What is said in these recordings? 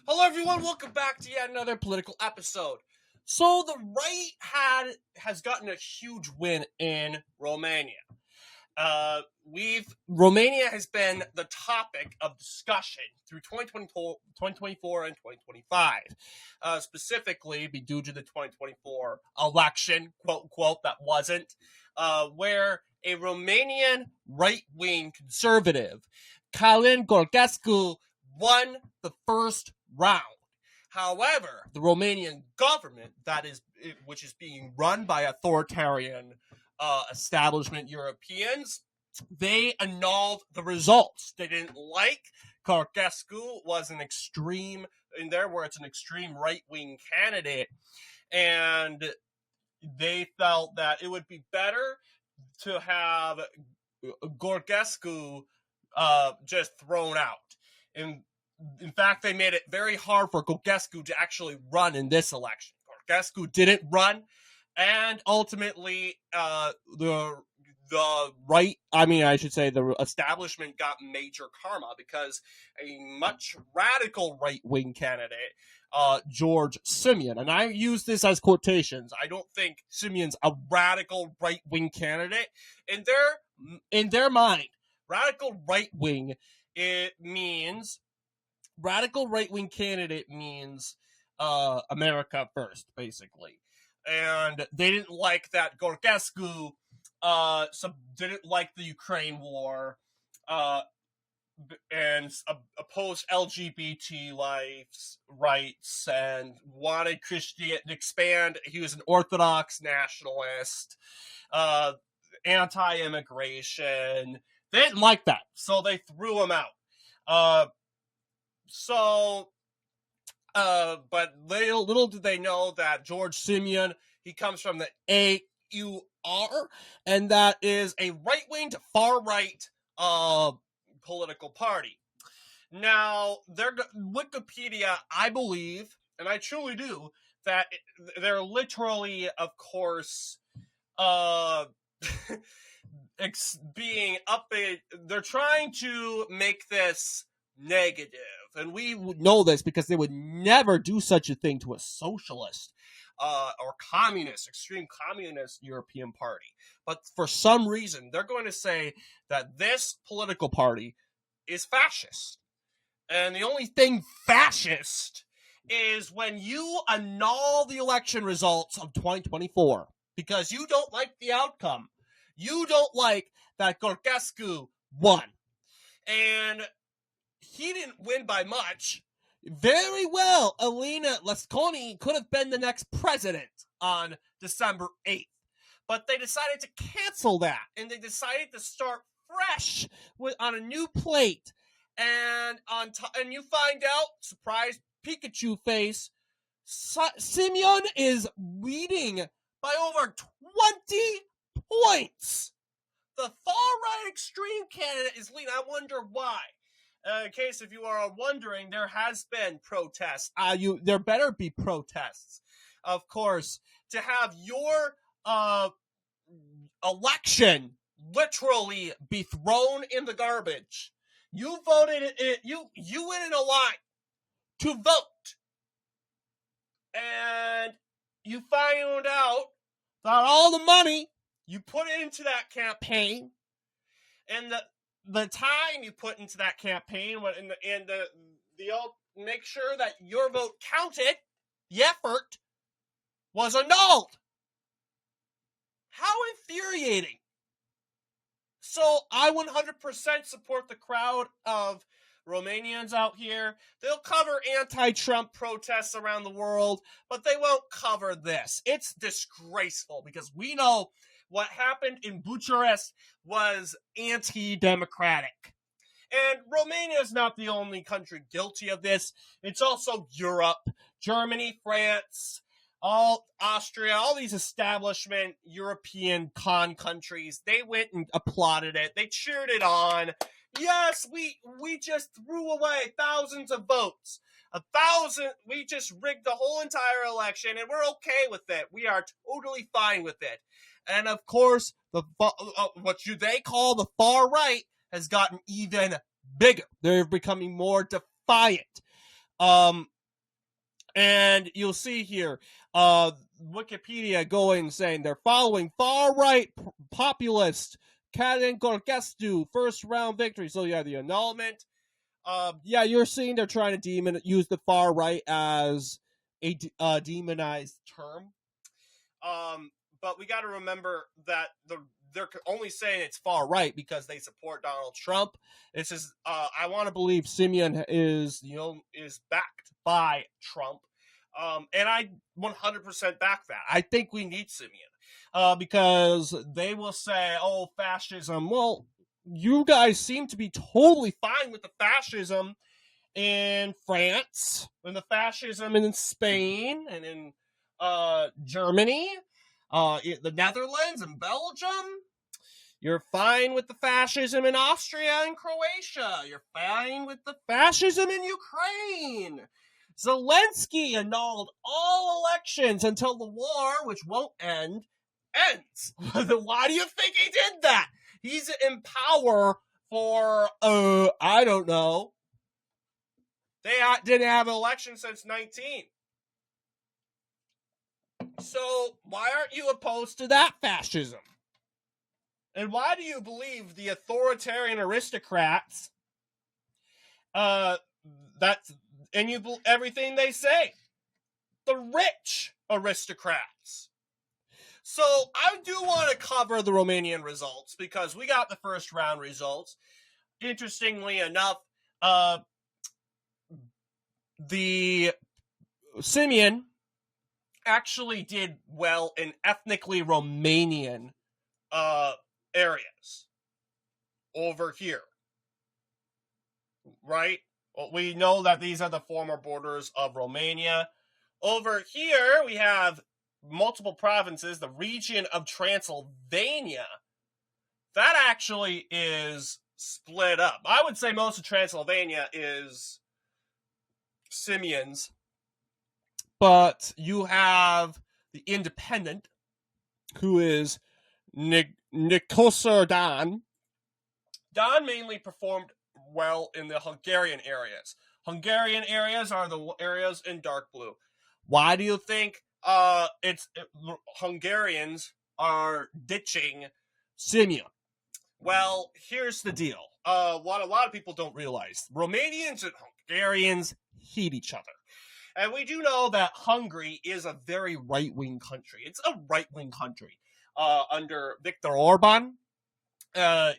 Hello, everyone. Welcome back to yet another political episode. So the right has gotten a huge win in Romania. Romania has been the topic of discussion through 2024 and 2025. Specifically, due to the 2024 election, quote unquote, that wasn't, where a Romanian right-wing conservative, Călin Gorgescu, won the first round. However, the Romanian government, which is being run by authoritarian establishment Europeans, they annulled the results. They didn't like Gorgescu was an extreme, in their words, an extreme right-wing candidate, and they felt that it would be better to have Gorgescu just thrown out. In fact, they made it very hard for Gorgescu to actually run in this election. Gorgescu didn't run, and ultimately, the establishment got major karma because a much radical right-wing candidate, George Simeon, and I use this as quotations. I don't think Simeon's a radical right-wing candidate. In their mind, radical right-wing, radical right-wing candidate means America first, basically. And they didn't like that Gorgescu didn't like the Ukraine war and opposed LGBT rights and wanted Christianity to expand. He was an Orthodox nationalist, anti-immigration. They didn't like that, so they threw him out. But little did they know that George Simeon, he comes from the AUR, and that is a right-wing to far-right political party. Now, their Wikipedia, I believe, and I truly do, that they're literally, of course, being updated. They're trying to make this negative, and we would know this because they would never do such a thing to a socialist or communist, extreme communist European party. But for some reason, they're going to say that this political party is fascist. And the only thing fascist is when you annul the election results of 2024 because you don't like the outcome. You don't like that Gorgescu won. And he didn't win by much. Very well, Elena Lesconi could have been the next president on December 8th. But they decided to cancel that, and they decided to start fresh on a new plate. And and you find out, surprise Pikachu face, Simeon is leading by over 20 points. The far-right extreme candidate is leading. I wonder why. In case if you are wondering, there has been protests. There better be protests, of course, to have your election literally be thrown in the garbage. You voted it. You went in a line to vote, and you found out that all the money you put into that campaign and the time you put into that campaign and make sure that your vote counted, the effort was annulled. How infuriating. So I 100% support the crowd of Romanians out here. They'll cover anti-Trump protests around the world, but they won't cover this. It's disgraceful because we know what happened in Bucharest was anti-democratic. And Romania is not the only country guilty of this. It's also Europe, Germany, France, Austria, all these establishment European con countries. They went and applauded it. They cheered it on. Yes, we just threw away thousands of votes. We just rigged the whole entire election, and we're okay with it. We are totally fine with it. And of course, what they call the far right has gotten even bigger. They're becoming more defiant. And you'll see here, Wikipedia going saying they're following far-right populist Karen Gorgescu first round victory. So yeah, the annulment. Yeah, you're seeing they're trying to use the far right as a demonized term. But we got to remember that they're only saying it's far right because they support Donald Trump. This is I want to believe Simeon is backed by Trump, and I 100% back that. I think we need Simeon because they will say, "Oh, fascism." Well, you guys seem to be totally fine with the fascism in France, and the fascism in Spain, and in Germany. The Netherlands and Belgium. You're fine with the fascism in Austria and Croatia. You're fine with the fascism in Ukraine. Zelensky annulled all elections until the war, which won't end, ends. Why do you think he did that? He's in power for, I don't know. They didn't have an election since 19. So why aren't you opposed to that fascism? And why do you believe the authoritarian aristocrats everything they say? The rich aristocrats. So I do want to cover the Romanian results because we got the first round results. Interestingly enough, the Simeon actually did well in ethnically Romanian areas over here, right? Well, we know that these are the former borders of Romania. Over here, we have multiple provinces, the region of Transylvania. That actually is split up. I would say most of Transylvania is Simeon's. But you have the independent, who is Nicosar Dan. Dan mainly performed well in the Hungarian areas. Hungarian areas are the areas in dark blue. Why do you think Hungarians are ditching Simeon? Well, here's the deal. What a lot of people don't realize. Romanians and Hungarians hate each other. And we do know that Hungary is a very right-wing country. It's a right-wing country. Under Viktor Orban,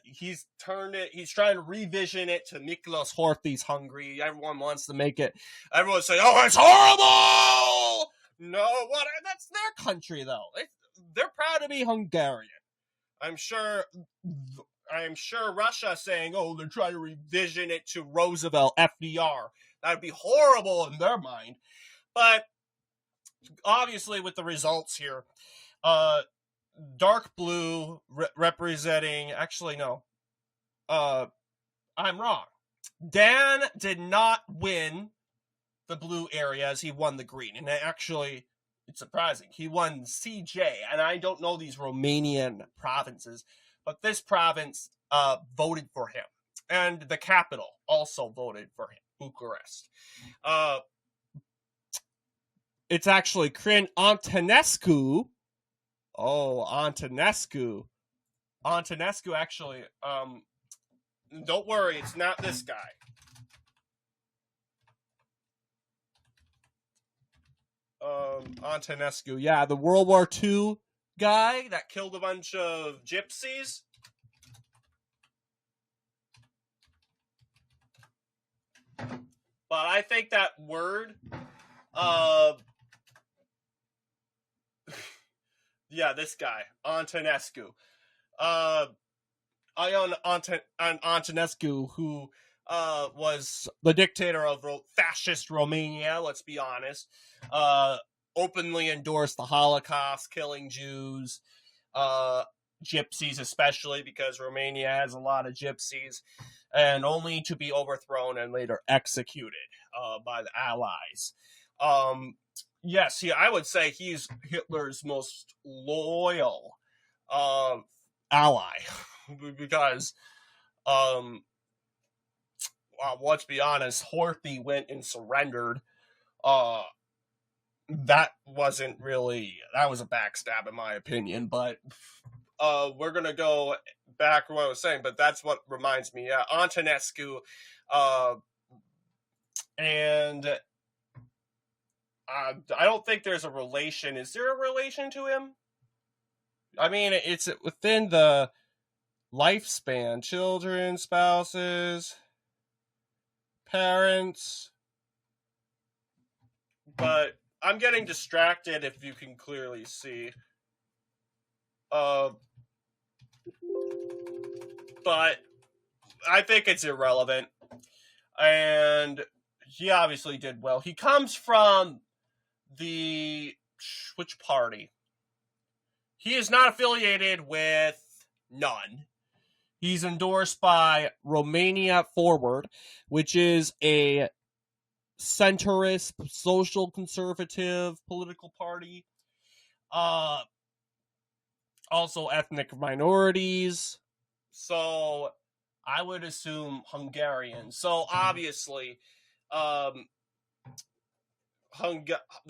he's trying to revision it to Miklos Horthy's Hungary. Everyone wants to make it. Everyone's saying, "Oh, it's horrible!" No, what? That's their country, though. They're proud to be Hungarian. I'm sure Russia saying, "Oh, they're trying to revision it to Roosevelt, FDR." That'd be horrible in their mind. But obviously, with the results here, dark blue representing. Actually, no. I'm wrong. Dan did not win the blue areas. He won the green. And actually, it's surprising. He won CJ. And I don't know these Romanian provinces, but this province voted for him. And the capital also voted for him, Bucharest. It's actually Crin Antonescu. Oh, Antonescu. Antonescu actually, don't worry, it's not this guy. Antonescu, yeah, the World War II guy that killed a bunch of gypsies. But I think that word, yeah, this guy, Antonescu. Ion Antonescu, who was the dictator of fascist Romania, let's be honest, openly endorsed the Holocaust, killing Jews, gypsies especially, because Romania has a lot of gypsies, and only to be overthrown and later executed by the Allies. Yes, I would say he's Hitler's most loyal ally, because, let's be honest, Horthy went and surrendered that was a backstab in my opinion, but we're going to go back to what I was saying, but that's what reminds me. Antonescu, and I don't think there's a relation. Is there a relation to him? I mean, it's within the lifespan. Children, spouses, parents. But I'm getting distracted, if you can clearly see. But I think it's irrelevant. And he obviously did well. He comes from which party? He is not affiliated with none. He's endorsed by Romania Forward, which is a centrist, social conservative political party. Also ethnic minorities. So I would assume Hungarian. So obviously, the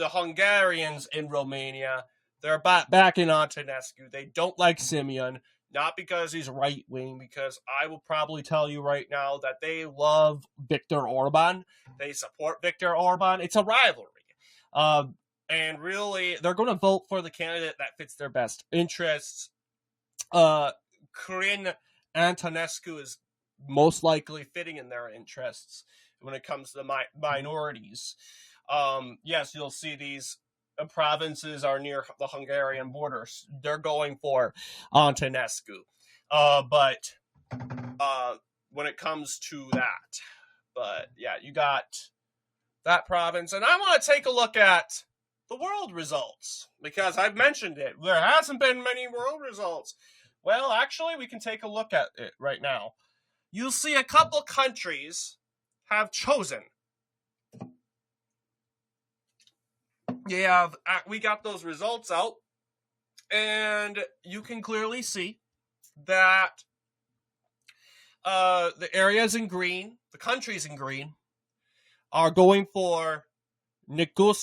Hungarians in Romania, they're backing Antonescu. They don't like Simeon, not because he's right-wing, because I will probably tell you right now that they love Viktor Orban. They support Viktor Orban. It's a rivalry. And really, they're going to vote for the candidate that fits their best interests. Corinne Antonescu is most likely fitting in their interests when it comes to the minorities. Yes, you'll see these provinces are near the Hungarian borders. They're going for Antonescu. But when it comes to that, but yeah, you got that province. And I want to take a look at the world results, because I've mentioned it. There hasn't been many world results. Well, actually, we can take a look at it right now. You'll see a couple countries have chosen. Yeah, we got those results out, and you can clearly see that the areas in green, the countries in green, are going for Nicole,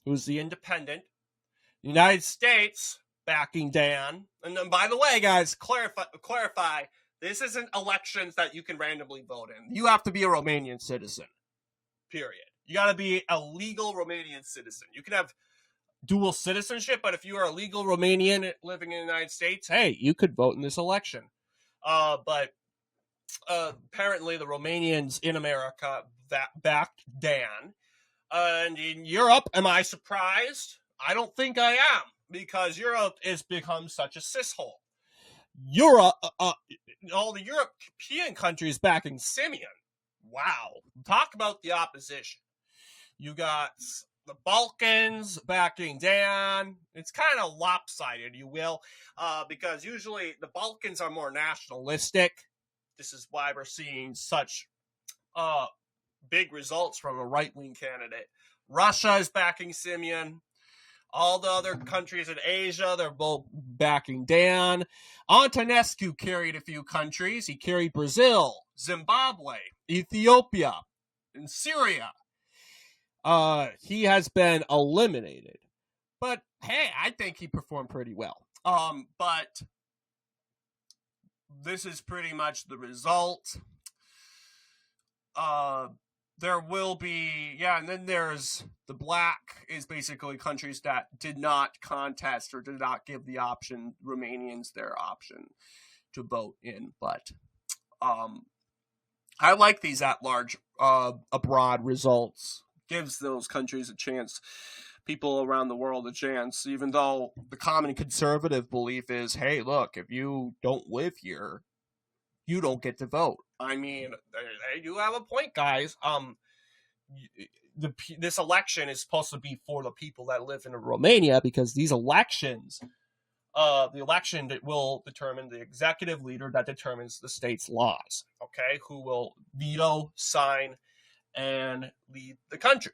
who's the independent. The United States backing Dan. And then, by the way, guys, clarify, this isn't elections that you can randomly vote in. You have to be a Romanian citizen, period. You got to be a legal Romanian citizen. You can have dual citizenship, but if you are a legal Romanian living in the United States, hey, you could vote in this election. But apparently the Romanians in America backed Dan. And in Europe, am I surprised? I don't think I am, because Europe has become such a cisshole. Europe, all the European countries backing Simeon. Wow. Talk about the opposition. You got the Balkans backing Dan. It's kind of lopsided, you will, because usually the Balkans are more nationalistic. This is why we're seeing such big results from a right-wing candidate. Russia is backing Simeon. All the other countries in Asia, they're both backing Dan. Antonescu carried a few countries. He carried Brazil, Zimbabwe, Ethiopia, and Syria. He has been eliminated. But, hey, I think he performed pretty well. But this is pretty much the result. There will be, and then there's the black is basically countries that did not contest or did not give the option, Romanians, their option to vote in. But I like these at-large abroad results. Gives those countries a chance, people around the world a chance, even though the common conservative belief is, hey, look, if you don't live here, you don't get to vote. I mean, they do have a point, guys. This election is supposed to be for the people that live in Romania, because these elections, the election that will determine the executive leader that determines the state's laws, okay, who will veto, sign, and lead the country.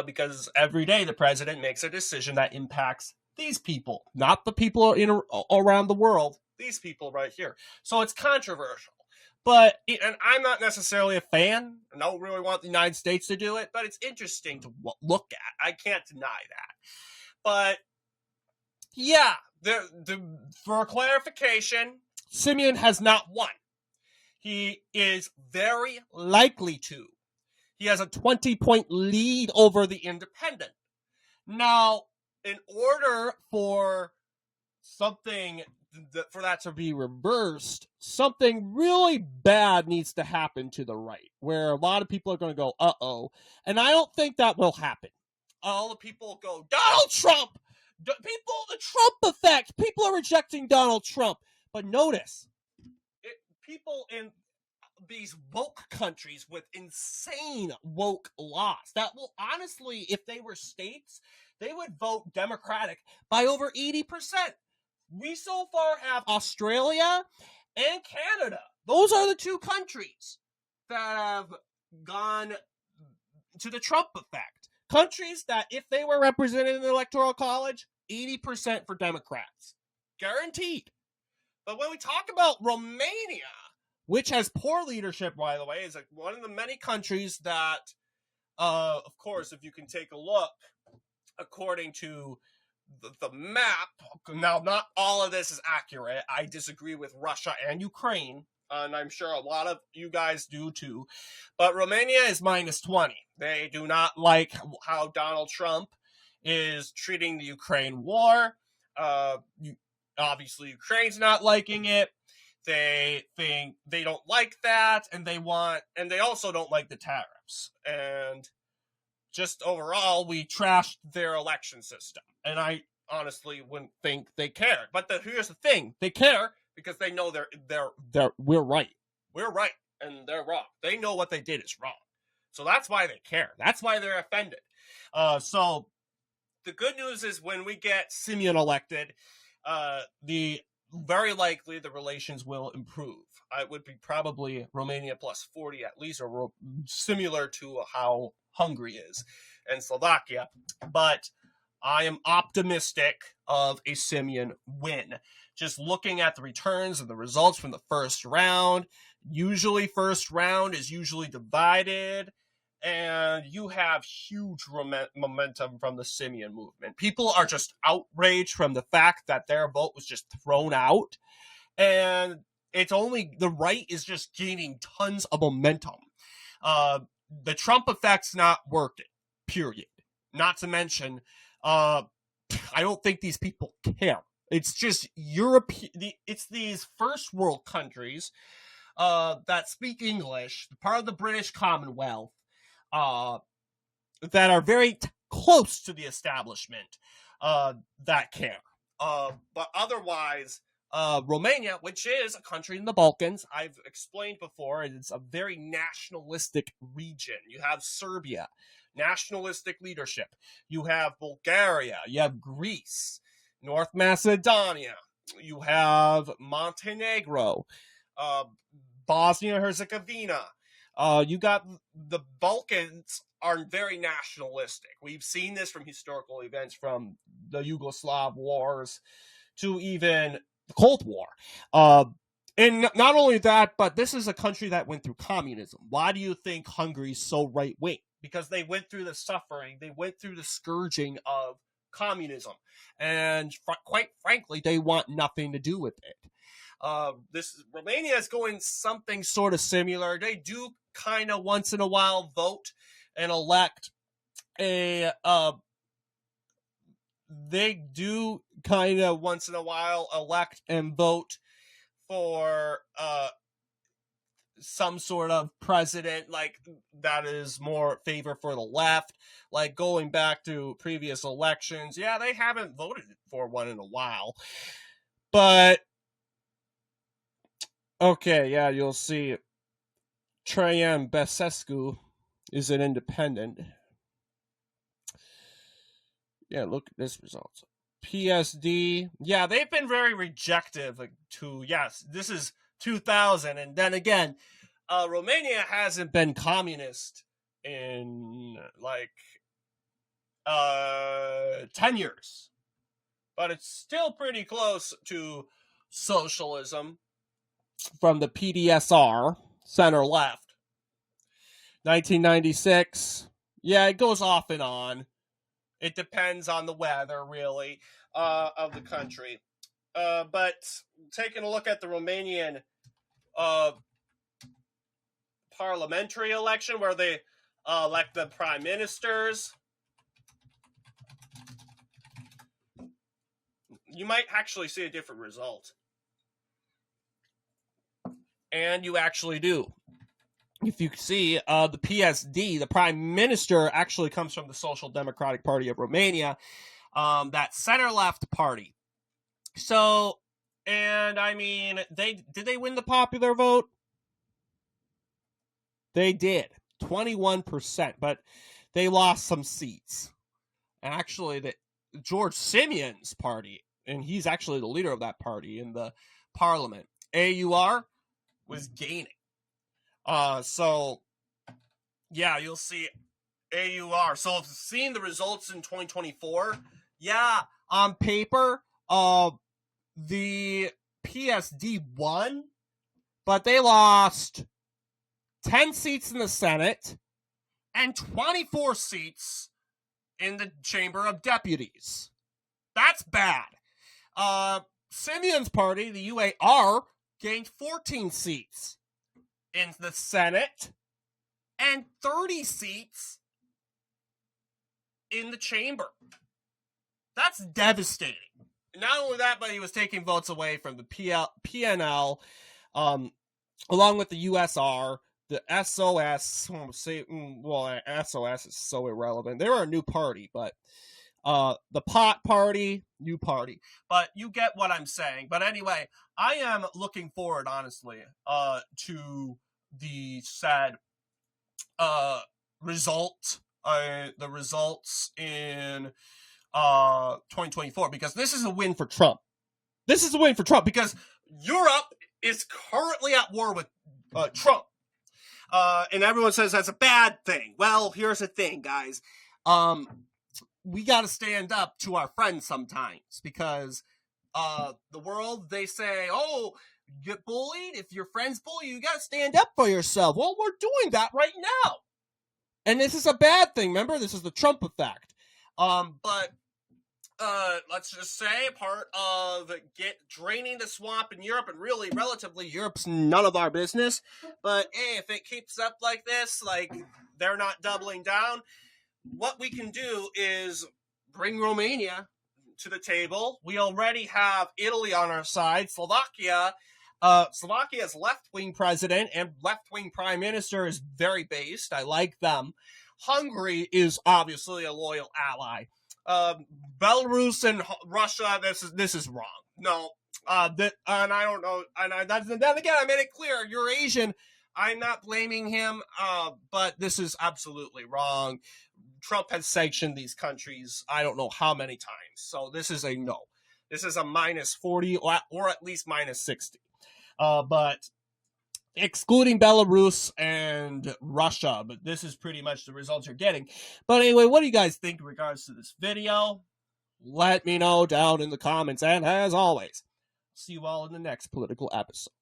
Because every day the president makes a decision that impacts these people, not the people around the world, these people right here. So it's controversial. And I'm not necessarily a fan. I don't really want the United States to do it, but it's interesting to look at. I can't deny that. But yeah, for clarification, Simeon has not won. He is very likely to. He has a 20-point lead over the independent. Now, in order for that to be reversed, something really bad needs to happen to the right, where a lot of people are going to go, uh-oh. And I don't think that will happen. All the people go, Donald Trump! The Trump effect! People are rejecting Donald Trump. But notice, people in these woke countries with insane woke laws that will honestly, if they were states, they would vote Democratic by over 80%. We so far have Australia and Canada. Those are the two countries that have gone to the Trump effect. Countries that, if they were represented in the Electoral College, 80% for Democrats. Guaranteed. But when we talk about Romania, which has poor leadership, by the way, is like one of the many countries that, of course, if you can take a look, according to the map, now not all of this is accurate. I disagree with Russia and Ukraine, and I'm sure a lot of you guys do too. But Romania is minus 20. They do not like how Donald Trump is treating the Ukraine war. Obviously, Ukraine's not liking it. They think they don't like that, and they also don't like the tariffs. And just overall, we trashed their election system. And I honestly wouldn't think they cared. But here's the thing. They care because they know we're right. We're right, and they're wrong. They know what they did is wrong. So that's why they care. That's why they're offended. So the good news is when we get Simeon elected, very likely the relations will improve. It would be probably Romania plus 40 at least, or similar to how Hungary is and Slovakia. But I am optimistic of a Simeon win. Just looking at the returns and the results from the first round, usually first round is usually divided, and you have huge momentum from the Simeon movement. People are just outraged from the fact that their vote was just thrown out, and it's only the right is just gaining tons of momentum. The Trump effect's not working, period. Not to mention, I don't think these people care. It's just it's these first world countries that speak English, part of the British Commonwealth, that are very close to the establishment that care. But otherwise, Romania, which is a country in the Balkans, I've explained before, it's a very nationalistic region. You have Serbia, nationalistic leadership. You have Bulgaria. You have Greece, North Macedonia. You have Montenegro, Bosnia-Herzegovina. You got the Balkans are very nationalistic. We've seen this from historical events, from the Yugoslav wars to even the Cold War. And not only that, but this is a country that went through communism. Why do you think Hungary is so right-wing? Because they went through the suffering, they went through the scourging of communism. And quite frankly, they want nothing to do with it. Romania is going something sort of similar. They do kind of once in a while vote and elect they do kind of once in a while elect and vote for some sort of president like that is more favor for the left, like going back to previous elections. Yeah, they haven't voted for one in a while, but okay, yeah, you'll see Traian Băsescu is an independent. Yeah, look at this result. PSD, yeah, they've been very rejective to, yes, this is 2000, and then again, Romania hasn't been communist in 10 years, but it's still pretty close to socialism. from the PDSR, center left. 1996, yeah, it goes off and on. It depends on the weather, really, of the country. But taking a look at the Romanian parliamentary election, where they elect the prime ministers, you might actually see a different result. And you actually do. If you see, the PSD, the prime minister, actually comes from the Social Democratic Party of Romania, that center-left party. So, and I mean, did they win the popular vote? They did, 21%, but they lost some seats. And actually, the George Simeon's party, and he's actually the leader of that party in the parliament, AUR, was gaining. So, yeah, you'll see AUR. So, seeing the results in 2024, yeah, on paper, the PSD won, but they lost 10 seats in the Senate and 24 seats in the Chamber of Deputies. That's bad. Simeon's party, the UAR, gained 14 seats in the Senate and 30 seats in the chamber. That's devastating. Not only that, but he was taking votes away from the PNL, along with the USR, the SOS. SOS is so irrelevant. They were a new party, but the POT party, new party. But you get what I'm saying. But anyway, I am looking forward, honestly, to the said result, the results in 2024, because this is a win for Trump. This is a win for Trump because Europe is currently at war with Trump. And everyone says that's a bad thing. Well, here's the thing, guys. We got to stand up to our friends sometimes, because the world, they say, oh, you get bullied. If your friends bully you, you got to stand up for yourself. Well, we're doing that right now. And this is a bad thing. Remember, this is the Trump effect. But let's just say part of draining the swamp in Europe, and really, relatively, Europe's none of our business. But hey, if it keeps up like this, like they're not doubling down, what we can do is bring Romania to the table. We already have Italy on our side. Slovakia's left-wing president and left-wing prime minister is very based. I like them. Hungary is obviously a loyal ally. Belarus and Russia, this is wrong. No, and I don't know. And then again, I made it clear, you're Asian. I'm not blaming him, but this is absolutely wrong. Trump has sanctioned these countries I don't know how many times. So this is a no. This is a -40 or at least -60. But excluding Belarus and Russia, but this is pretty much the results you're getting. But anyway, what do you guys think in regards to this video? Let me know down in the comments. And as always, see you all in the next political episode.